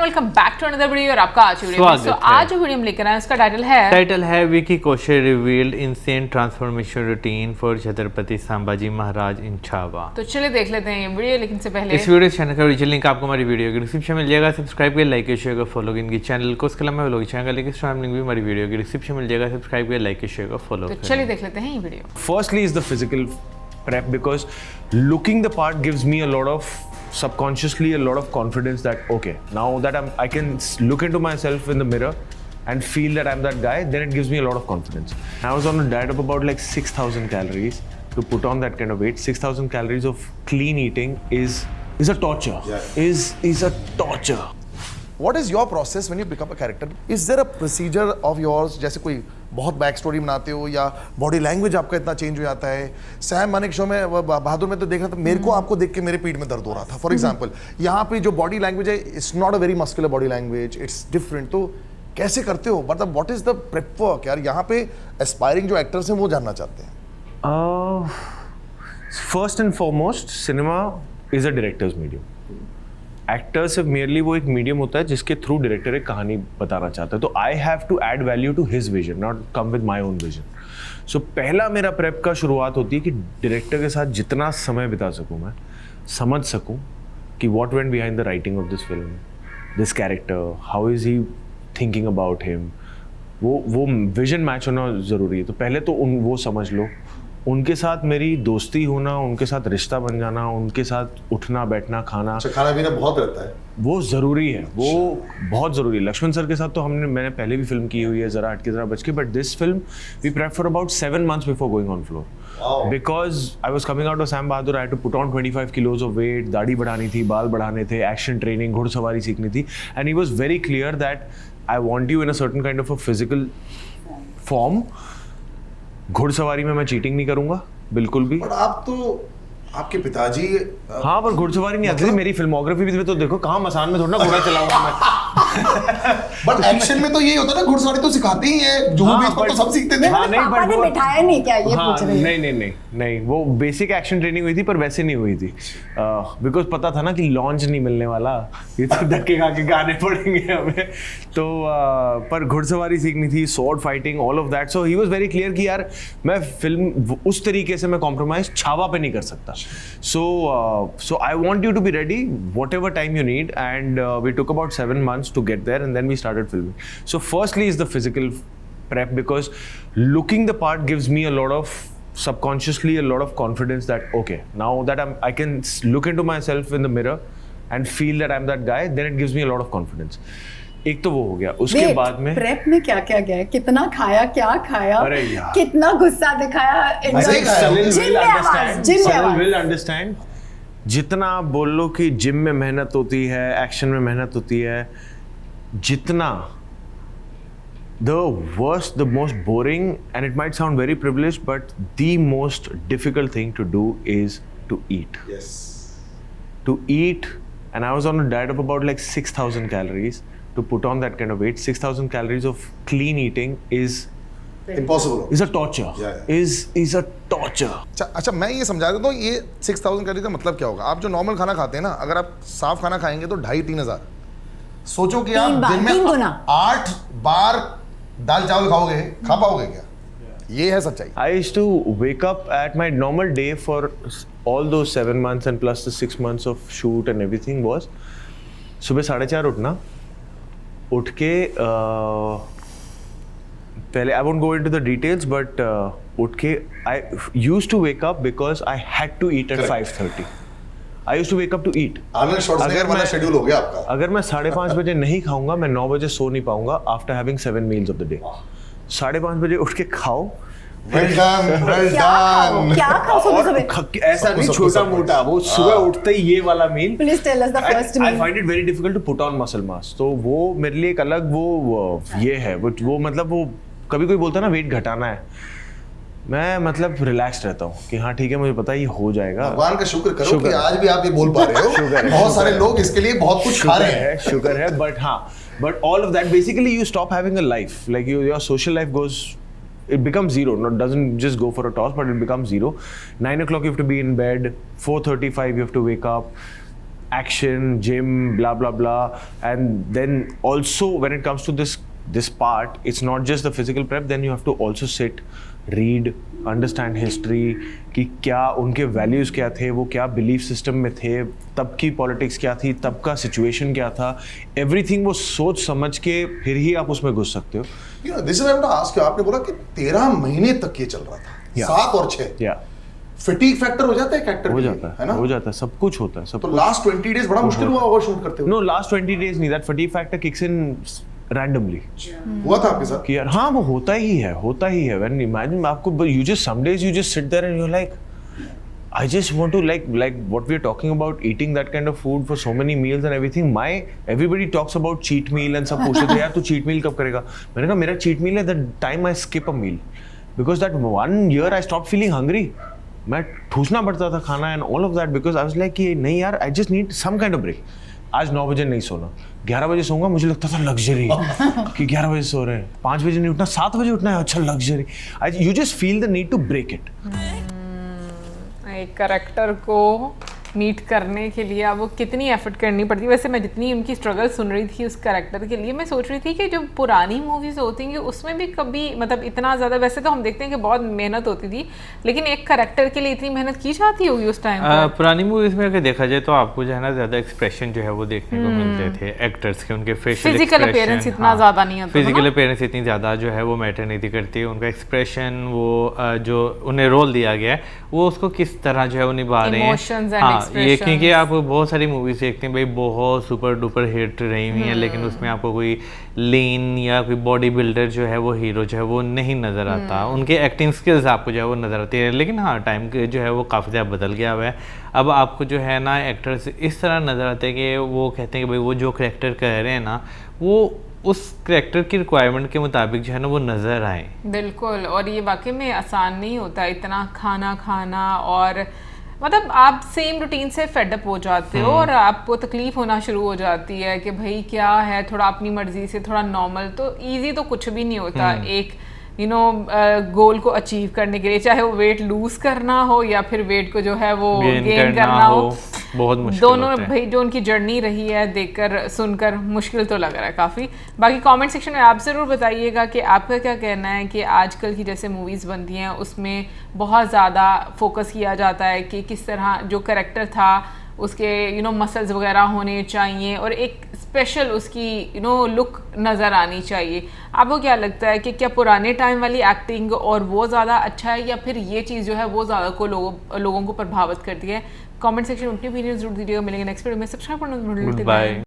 Welcome back to another video और आपका आज वीडियो में आज जो वीडियो हम लेकर आए हैं उसका टाइटल है Vicky Kaushal revealed insane transformation routine for Chhatrapati Sambhaji Maharaj in Chhaava. तो चलिए देख लेते हैं ये वीडियो, लेकिन से पहले इस वीडियो चैनल का ओरिजिनल लिंक आपको हमारी वीडियो के डिस्क्रिप्शन में मिल जाएगा। सब्सक्राइब करिए, लाइक करिए, शेयर करिए, फॉलो इनकी चैनल को। उसके अलावा व्लॉग चैनल का लिंक लिंक भी हमारी वीडियो के डिस्क्रिप्शन में मिल जाएगा। सब्सक्राइब करिए, लाइक करिए, शेयर करिए, फॉलो। तो चलिए देख लेते हैं ये video. Firstly is the physical prep, because looking the part gives me a lot of subconsciously a lot of confidence that okay, now that I can look into myself in the mirror and feel that I'm that guy, then it gives me a lot of confidence. I was on a diet of about like 6,000 calories to put on that kind of weight. 6,000 calories of clean eating is a torture. Yeah. Is a torture. What is your process when you pick up a character? Is there a procedure of yours? जैसे कोई बहुत back story बनाते हो या body language आपका इतना change हो जाता है? सैम मानेक शो में बहादुर में तो देख रहा था, मेरे को आपको देख के मेरे पीठ में दर्द हो रहा था फॉर एग्जांपल। यहाँ पे जो बॉडी लैंग्वेज है, it's not a very muscular body language, it's different. तो कैसे करते हो, मतलब what is the prep work यार? यहाँ पे एस्पायरिंग जो एक्टर्स हैं वो जानना चाहते हैं। First and foremost, cinema is a directors medium. Actor सिर्फ मेयरली वो एक मीडियम होता है जिसके थ्रू डायरेक्टर एक कहानी बताना चाहता है। तो I have to add value to his vision, not come with my own vision. So पहला मेरा प्रेप का शुरुआत होती है कि डायरेक्टर के साथ जितना समय बिता सकूँ, मैं समझ सकूँ कि what went behind the writing of this film, this character, how is he thinking about him. वो विजन मैच होना ज़रूरी है। तो पहले तो वो समझ लो, उनके साथ मेरी दोस्ती होना, उनके साथ रिश्ता बन जाना, उनके साथ उठना बैठना खाना। खाना पीना बहुत रहता है, वो ज़रूरी है, वो बहुत ज़रूरी है। लक्ष्मण सर के साथ तो मैंने पहले भी फिल्म की हुई है, ज़रा हट के ज़रा बच के, but this film we prep for about 7 months before going on floor, because I was coming out of Sam Bahadur. I had to put on 25 kilos of weight, दाढ़ी बढ़ानी थी, बाल बढ़ाने थे, एक्शन ट्रेनिंग, घुड़सवारी सीखनी थी, and he was very clear that I want you in a certain kind of a physical form. घुड़सवारी में मैं चीटिंग नहीं करूँगा बिल्कुल भी। बट आप तो आपके पिताजी हाँ, पर घुड़सवारी नहीं आती थी। मेरी फिल्मोग्राफी में तो देखो, कहाँ मसान में थोड़ा घोड़ा चलाऊंगा मैं। बट एक्शन में तो यही होता है ना, घुड़सवारी तो सिखाते ही है, जो भी तो सब सीखते थे। हाँ, नहीं, पापा ने बिठाया नहीं क्या, ये पूछ रही है? नहीं, वो बेसिक एक्शन ट्रेनिंग हुई थी, पर वैसे नहीं हुई थी, बिकॉज पता था ना कि लॉन्च नहीं मिलने वाला, ये तो धक्के खा के गाने पड़ेंगे हमें। तो पर घुड़सवारी सीखनी थी, sword fighting, all of that. So he was very clear कि यार मैं फिल्म उस तरीके से मैं कॉम्प्रोमाइज छावा पे नहीं कर सकता। So I want you to be ready whatever time you need, and we took about 7 months to get there, and then we started filming. So firstly is the physical prep, because looking the part gives me a lot of subconsciously a lot of confidence that okay, now that I can look into myself in the mirror and feel that I'm that guy, then it gives me a lot of confidence. एक तो वो हो गया। उसके बाद में prep में क्या क्या गया, कितना खाया, क्या खाया, अरे यार, कितना गुस्सा दिखाया। सलील विल अंडरस्टैंड। जितना आप बोल लो कि जिम में मेहनत होती है, एक्शन में मेहनत होती है, जितना the worst, the most boring, and it might sound very privileged, but the most difficult thing to do is to eat. Yes. To eat, and I was on a diet of about like 6,000 calories. To put on that kind of weight, 6,000 calories of clean eating is impossible. Is a torture. Yeah. Is a torture. अच्छा, मैं ये समझा देता हूँ, ये 6,000 calorie का मतलब क्या होगा। आप जो नॉर्मल खाना खाते हैं ना, अगर आप साफ खाना खाएंगे तो 2,500-3 हज़ार। सोचो कि आप दिन में 8 बार दाल चावल खाओगे, खा पाओगे क्या? ये है सच्चाई। I used to wake up at my normal day for all those 7 months and plus the 6 months of shoot and everything was सुबह 4:30 उठना, उठ के पहले I won't go into the details, but उठ के I used to wake up because I had to eat at 5:30. I used to wake up to eat. Arnold Schwarzenegger वाला schedule हो गया आपका। अगर मैं 5:30 बजे नहीं खाऊंगा, मैं 9 बजे सो नहीं पाऊंगा after having 7 meals of the day. 5:30 बजे उठ के खाओ। Well done. क्या खाओ सुबह? ऐसा नहीं छोटा मोटा, वो सुबह उठते ही ये वाला मील। Please tell us the first meal. I find it very difficult to put on muscle mass. तो वो मेरे लिए एक अलग वो ये है, वो मतलब वो कभी कोई बोलता है ना वेट घटाना है, मैं मतलब रिलैक्स रहता हूँ कि हाँ ठीक है, मुझे पता है ये हो जाएगा। भगवान का शुक्र करो कि आज भी आप ये बोल पा रहे हो। बहुत सारे लोग इसके लिए बहुत कुछ खा रहे हैं। शुक्र है, बट हाँ, but all of that basically you stop having a life, like your social life goes, it becomes zero. Not doesn't just go for a toss, but it becomes zero. 9 o'clock you have to be in bed. 4:35 you have to wake up. action, gym, blah blah blah, and then also when it comes to this part, it's not just the physical prep. Then you have to also sit, read, understand history, कि क्या उनके values क्या थे, वो क्या belief system में थे, तब की politics क्या थी, तब का situation क्या था, everything वो सोच समझ के फिर ही आप उसमें घुस सकते हो. You know, this is what I want to ask you. आपने बोला कि 13 महीने तक ये चल रहा था, Yeah. 7 और 6. Yeah. Fatigue factor हो जाता है एक एक्टर हो जाता है, ना? हो जाता है, सब कुछ होता है, सब तो कुछ. लास्ट 20 डेज बड़ा मुश्किल हुआ होगा शूट करते हुए. No, last 20 days नहीं, that fatigue factor kicks in randomly. हुआ था आपके साथ? कि यार हाँ वो होता ही है when imagine आपको you just some days you just sit there and you're like I just want to like what we're talking about, eating that kind of food for so many meals and everything. Everybody talks about cheat meal and सब पूछते थे यार तू cheat meal कब करेगा. मैंने कहा मेरा cheat meal है the time I skip a meal, because that 1 year I stopped feeling hungry. मैं ठूसना पड़ता था खाना and all of that because I was like कि नहीं यार I just need some kind of break. आज 9 बजे नहीं सोना, 11 बजे सोऊंगा, मुझे लगता था लग्जरी कि 11 बजे सो रहे हैं, 5 बजे नहीं उठना, 7 बजे उठना है, अच्छा luxury. You just feel the need to break it. एक करेक्टर को मीट करने के लिए अब वो कितनी एफर्ट करनी पड़ती है. वैसे मैं जितनी उनकी स्ट्रगल सुन रही थी उस करेक्टर के लिए, मैं सोच रही थी कि जो पुरानी मूवीज होती हैं उसमें भी कभी मतलब इतना ज़्यादा, वैसे तो हम देखते हैं कि बहुत मेहनत होती थी, लेकिन एक करेक्टर के लिए इतनी मेहनत की जाती होगी उस टाइम पर. पुरानी मूवीज में अगर देखा जाए तो आपको जो है ना ज़्यादा एक्सप्रेशन जो है वो देखने को मिलते थे एक्टर्स के, उनके फेशियल फिजिकल अपीयरेंस इतना ज़्यादा नहीं होता. फिजिकल अपीयरेंस इतनी ज़्यादा जो है वो मैटर नहीं करती है, उनका एक्सप्रेशन वो जो उन्हें रोल दिया गया है वो उसको किस तरह जो है वो निभा रहे हैं. हाँ, ये क्योंकि आप बहुत सारी मूवीज देखते हैं भाई बहुत सुपर डुपर हिट रही हुई हैं, लेकिन उसमें आपको कोई लीन या कोई बॉडी बिल्डर जो है वो हीरो जो है वो नहीं नज़र आता. उनके एक्टिंग स्किल्स आपको जो है वो नज़र आती है, लेकिन हाँ टाइम जो है वो काफ़ी ज़्यादा बदल गया हुआ है. अब आपको जो है ना एक्टर्स इस तरह नज़र आते हैं कि वो कहते हैं कि भाई वो जो करेक्टर कर रहे हैं ना वो उस करेक्टर की रिक्वायरमेंट के मुताबिक जो है ना वो नज़र आए. बिल्कुल, और ये वाकई में आसान नहीं होता इतना खाना और मतलब आप सेम रूटीन से फेडअप हो जाते हो और आपको तकलीफ होना शुरू हो जाती है कि भाई क्या है, थोड़ा अपनी मर्जी से थोड़ा नॉर्मल. तो इजी तो कुछ भी नहीं होता एक गोल को अचीव करने के लिए, चाहे वो वेट लूज करना हो या फिर वेट को जो है वो गेन करना हो. बहुत मुश्किल दोनों होता है. भाई जो उनकी जर्नी रही है देखकर सुनकर मुश्किल तो लग रहा है काफ़ी. बाकी कमेंट सेक्शन में आप ज़रूर बताइएगा कि आपका क्या कहना है कि आजकल की जैसे मूवीज़ बनती हैं उसमें बहुत ज़्यादा फोकस किया जाता है कि किस तरह जो कैरेक्टर था उसके मसल्स वगैरह होने चाहिए और एक स्पेशल उसकी लुक नज़र आनी चाहिए. आपको क्या लगता है कि क्या पुराने टाइम वाली एक्टिंग और वो ज़्यादा अच्छा है या फिर ये चीज़ जो है वो ज़्यादा को लोगों को प्रभावित करती है? कमेंट सेक्शन में अपनी ओपिनियन जरूर दीजिएगा. मिलेंगे नेक्स्ट वीडियो में. सब्सक्राइब करना. बाय.